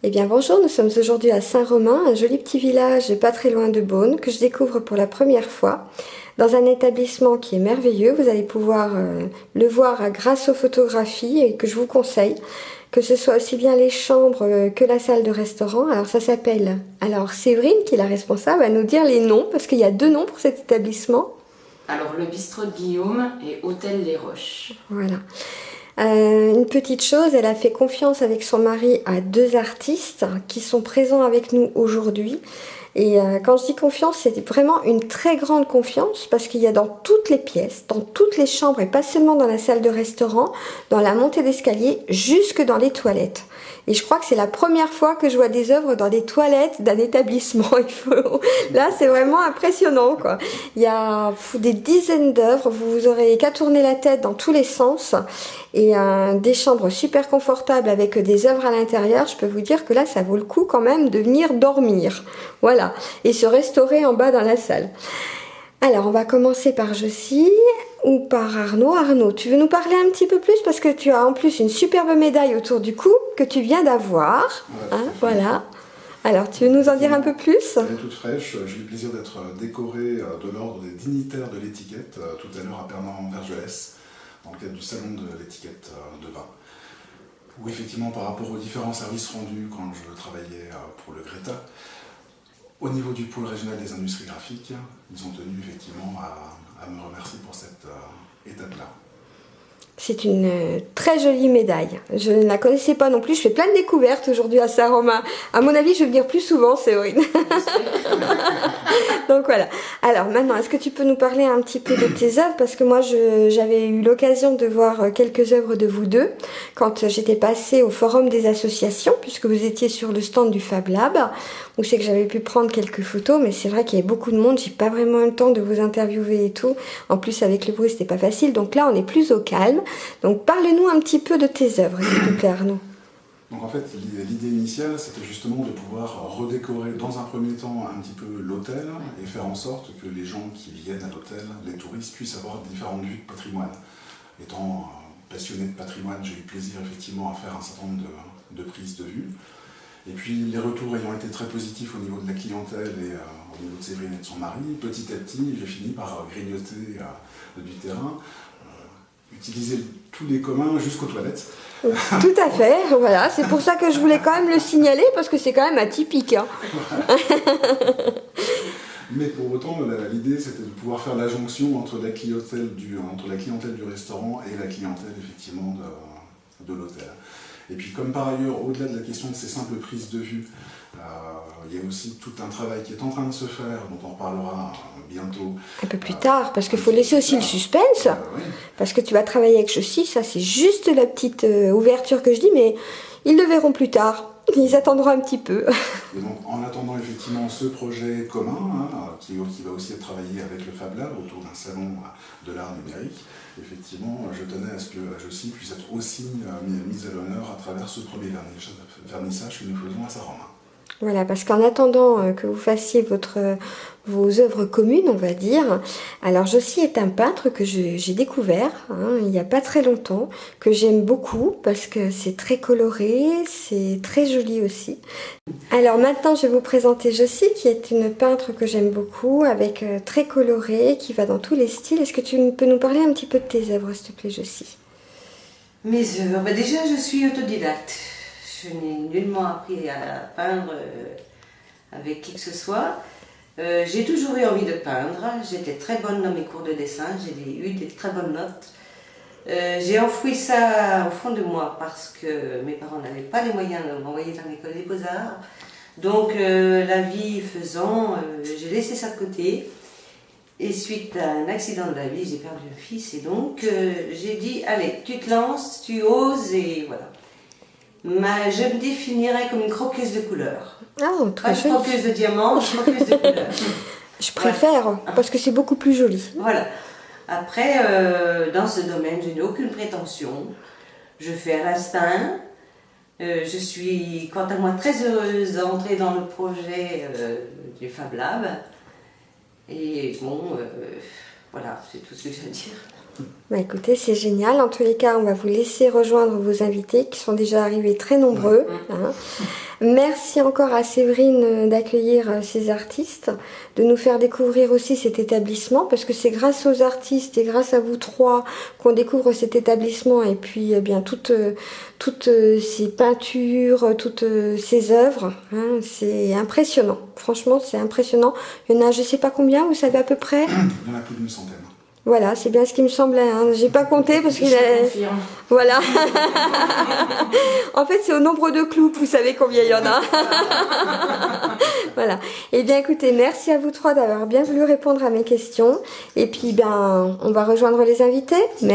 Eh bien bonjour, nous sommes aujourd'hui à Saint-Romain, un joli petit village pas très loin de Beaune que je découvre pour la première fois dans un établissement qui est merveilleux. Vous allez pouvoir le voir grâce aux photographies et que je vous conseille, que ce soit aussi bien les chambres que la salle de restaurant. Alors ça s'appelle, alors Séverine qui est la responsable va nous dire les noms parce qu'il y a 2 noms pour cet établissement. Alors le bistrot de Guillaume et Hôtel Les Roches. Voilà. Une petite chose, elle a fait confiance avec son mari à 2 artistes qui sont présents avec nous aujourd'hui. Et quand je dis confiance, c'est vraiment une très grande confiance parce qu'il y a dans toutes les pièces, dans toutes les chambres et pas seulement dans la salle de restaurant, dans la montée d'escalier, jusque dans les toilettes. Et je crois que c'est la première fois que je vois des œuvres dans des toilettes d'un établissement. Là, c'est vraiment impressionnant, quoi. Il y a des dizaines d'œuvres, vous aurez qu'à tourner la tête dans tous les sens. Et des chambres super confortables avec des œuvres à l'intérieur. Je peux vous dire que là, ça vaut le coup quand même de venir dormir. Voilà. Et se restaurer en bas dans la salle. Alors, on va commencer par Jocy ou par Arnaud. Arnaud, tu veux nous parler un petit peu plus parce que tu as en plus une superbe médaille autour du cou que tu viens d'avoir. Hein, voilà. Alors, tu veux nous en dire un peu plus? Elle est toute fraîche. J'ai eu le plaisir d'être décoré de l'ordre des dignitaires de l'étiquette tout à l'heure à Pernan-Vergelès dans le cadre du salon de l'étiquette de vin. Où effectivement, par rapport aux différents services rendus quand je travaillais pour le Greta, au niveau du pôle régional des industries graphiques, ils ont tenu effectivement à me remercier pour cette étape-là. C'est une très jolie médaille. Je ne la connaissais pas non plus. Je fais plein de découvertes aujourd'hui à Saint-Romain. À mon avis, je vais venir plus souvent, Séverine. Donc voilà. Alors maintenant, est-ce que tu peux nous parler un petit peu de tes œuvres? Parce que moi, j'avais eu l'occasion de voir quelques œuvres de vous deux quand j'étais passée au forum des associations, puisque vous étiez sur le stand du Fab Lab, où c'est que j'avais pu prendre quelques photos. Mais c'est vrai qu'il y avait beaucoup de monde. J'ai pas vraiment eu le temps de vous interviewer et tout. En plus, avec le bruit, c'était pas facile. Donc là, on est plus au calme. Donc parle-nous un petit peu de tes œuvres, s'il te plaît, Arnaud. Donc en fait, l'idée initiale, c'était justement de pouvoir redécorer dans un premier temps un petit peu l'hôtel et faire en sorte que les gens qui viennent à l'hôtel, les touristes, puissent avoir différentes vues de patrimoine. Étant passionné de patrimoine, j'ai eu plaisir effectivement à faire un certain nombre de prises de vue. Et puis les retours ayant été très positifs au niveau de la clientèle et au niveau de Séverine et de son mari, petit à petit, j'ai fini par grignoter du terrain, utiliser tous les communs jusqu'aux toilettes. Tout à fait, voilà, c'est pour ça que je voulais quand même le signaler, parce que c'est quand même atypique. Hein. Mais pour autant, l'idée c'était de pouvoir faire la jonction entre la clientèle du restaurant et la clientèle effectivement de l'hôtel. Et puis comme par ailleurs, au-delà de la question de ces simples prises de vue, il y a aussi tout un travail qui est en train de se faire, dont on reparlera bientôt. Un peu plus tard, parce qu'il faut laisser aussi le suspense, oui. parce que tu vas travailler avec Jocy, ça c'est juste la petite ouverture que je dis, mais ils le verront plus tard, ils attendront un petit peu. Et donc en attendant effectivement ce projet commun, qui va aussi être travaillé avec le Fab Lab autour d'un salon de l'art numérique, effectivement je tenais à ce que Jocy puisse être aussi mise à l'honneur à travers ce premier vernissage que nous faisons à Saint-Romain. Voilà, parce qu'en attendant que vous fassiez vos œuvres communes, on va dire, alors Jocy est un peintre que j'ai découvert il n'y a pas très longtemps, que j'aime beaucoup parce que c'est très coloré, c'est très joli aussi. Alors maintenant, je vais vous présenter Jocy, qui est une peintre que j'aime beaucoup, avec très coloré, qui va dans tous les styles. Est-ce que tu peux nous parler un petit peu de tes œuvres, s'il te plaît, Jocy? Mes œuvres, déjà je suis autodidacte. Je n'ai nullement appris à peindre avec qui que ce soit. J'ai toujours eu envie de peindre. J'étais très bonne dans mes cours de dessin. J'ai eu des très bonnes notes. J'ai enfoui ça au fond de moi parce que mes parents n'avaient pas les moyens de m'envoyer dans l'école des beaux-arts. Donc la vie faisant, j'ai laissé ça de côté. Et suite à un accident de la vie, j'ai perdu un fils. Et donc j'ai dit, allez, tu te lances, tu oses et voilà. Je me définirais comme une croqueuse de couleurs. Ah, très Pas une croqueuse de diamants, une croqueuse de couleurs. Je préfère, parce que c'est beaucoup plus joli. Voilà. Après, dans ce domaine, je n'ai aucune prétention. Je fais à l'instinct. Je suis, quant à moi, très heureuse d'entrer dans le projet du Fab Lab. Et bon, voilà, c'est tout ce que j'ai à dire. Bah écoutez, c'est génial. En tous les cas, on va vous laisser rejoindre vos invités qui sont déjà arrivés très nombreux. Hein. Merci encore à Séverine d'accueillir ces artistes, de nous faire découvrir aussi cet établissement, parce que c'est grâce aux artistes et grâce à vous trois qu'on découvre cet établissement et puis eh bien toutes ces peintures, toutes ces œuvres. Hein, c'est impressionnant. Franchement, c'est impressionnant. Il y en a, je sais pas combien, vous savez à peu près? Il y en a plus d'une centaine. Voilà, c'est bien ce qui me semblait. Hein. J'ai pas compté parce qu'il est. Voilà. En fait, c'est au nombre de clous que vous savez combien il y en a. Voilà. Eh bien, écoutez, merci à vous trois d'avoir bien voulu répondre à mes questions. Et puis, ben, on va rejoindre les invités. Merci.